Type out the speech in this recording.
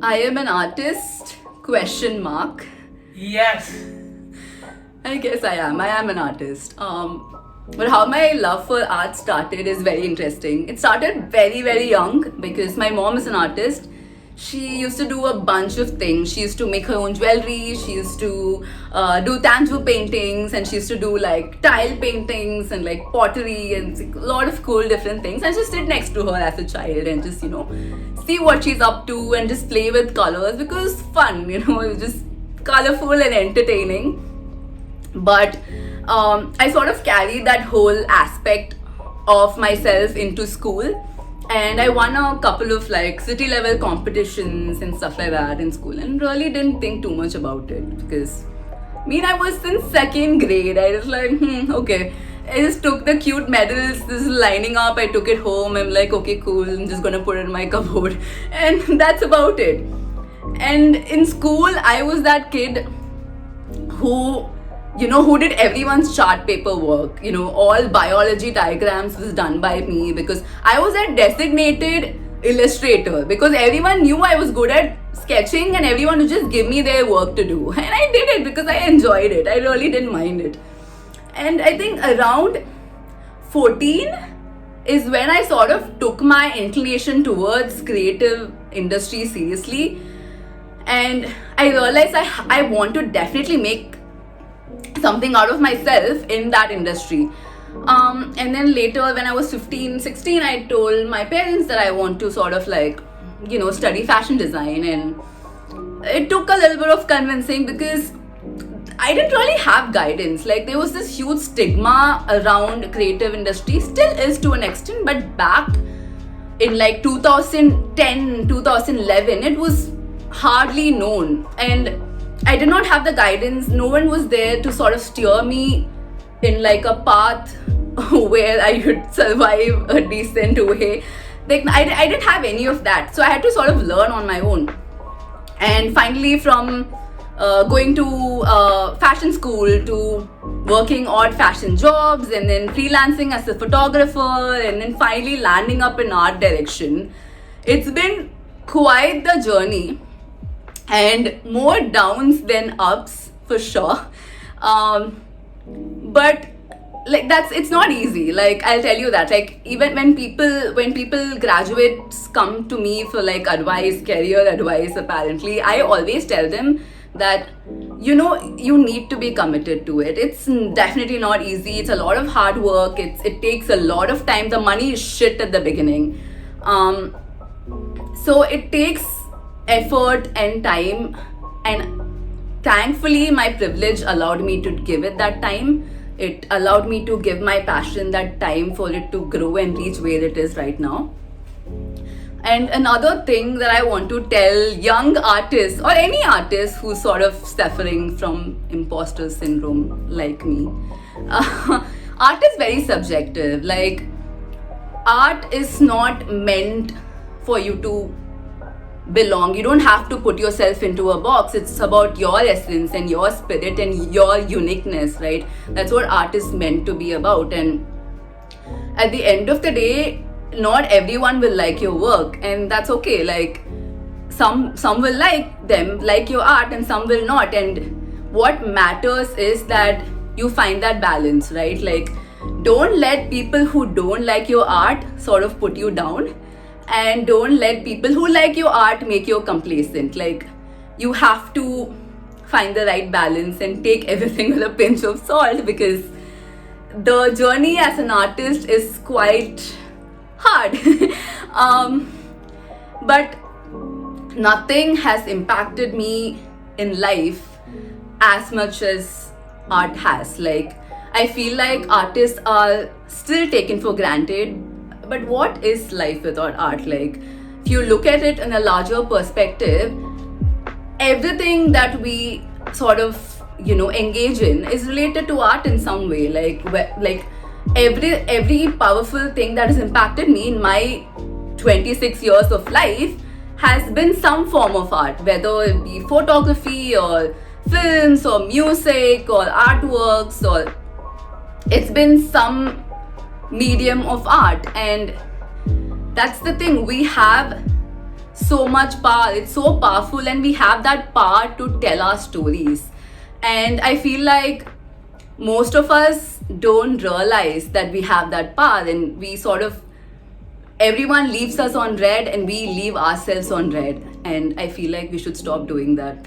I am an artist? Question mark. Yes. I guess I am. I am an artist. But how my love for art started is very interesting. It started very, very young because my mom is an artist. She used to do a bunch of things. She used to make her own jewelry. She used to do tangible paintings, and she used to do like tile paintings and like pottery and a lot of cool different things. I just sit next to her as a child and just see what she's up to and just play with colors because fun. It was just colorful and entertaining. But I sort of carried that whole aspect of myself into school, and I won a couple of like city level competitions and stuff like that in school, and really didn't think too much about it because I was in second grade. I was like, okay. I just took the cute medals, this is lining up. I took it home. I'm like, okay, cool. I'm just gonna put it in my cupboard, and that's about it. And in school, I was that kid who who did everyone's chart paper work. All biology diagrams was done by me because I was a designated illustrator because everyone knew I was good at sketching and everyone would just give me their work to do. And I did it because I enjoyed it. I really didn't mind it. And I think around 14 is when I sort of took my inclination towards creative industry seriously. And I realized I want to definitely make something out of myself in that industry. And then later when I was 15, 16, I told my parents that I want to sort of like, study fashion design. And it took a little bit of convincing because I didn't really have guidance. Like there was this huge stigma around creative industry, still is to an extent, but back in like 2010, 2011, it was hardly known. And I did not have the guidance. No one was there to sort of steer me in like a path where I could survive a decent way. Like I didn't have any of that. So I had to sort of learn on my own. And finally from going to fashion school to working odd fashion jobs and then freelancing as a photographer and then finally landing up in art direction, it's been quite the journey. And more downs than ups for sure. But like it's not easy. Like I'll tell you that. Like even when people graduates come to me for like advice, career advice, apparently, I always tell them that you need to be committed to it. It's definitely not easy. It's a lot of hard work. It takes a lot of time. The money is shit at the beginning. So it takes effort and time, and thankfully my privilege allowed me to give it that time. It allowed me to give my passion that time for it to grow and reach where it is right now. And another thing that I want to tell young artists or any artist who's sort of suffering from imposter syndrome like me, art is very subjective. Like art is not meant for you to belong. You don't have to put yourself into a box. It's about your essence and your spirit and your uniqueness, right? That's what art is meant to be about. And at the end of the day, not everyone will like your work, and that's okay. Like some will like your art and some will not. And what matters is that you find that balance, right? Like don't let people who don't like your art sort of put you down, and don't let people who like your art make you complacent. Like you have to find the right balance and take everything with a pinch of salt because the journey as an artist is quite hard. But nothing has impacted me in life as much as art has. Like I feel like artists are still taken for granted. But what is life without art? Like, if you look at it in a larger perspective, everything that we sort of, engage in is related to art in some way. Like every powerful thing that has impacted me in my 26 years of life has been some form of art, whether it be photography or films or music or artworks, or it's been some medium of art. And that's the thing, we have so much power. It's so powerful, and we have that power to tell our stories. And I feel like most of us don't realize that we have that power, and we sort of, everyone leaves us on red and we leave ourselves on red. And I feel like we should stop doing that.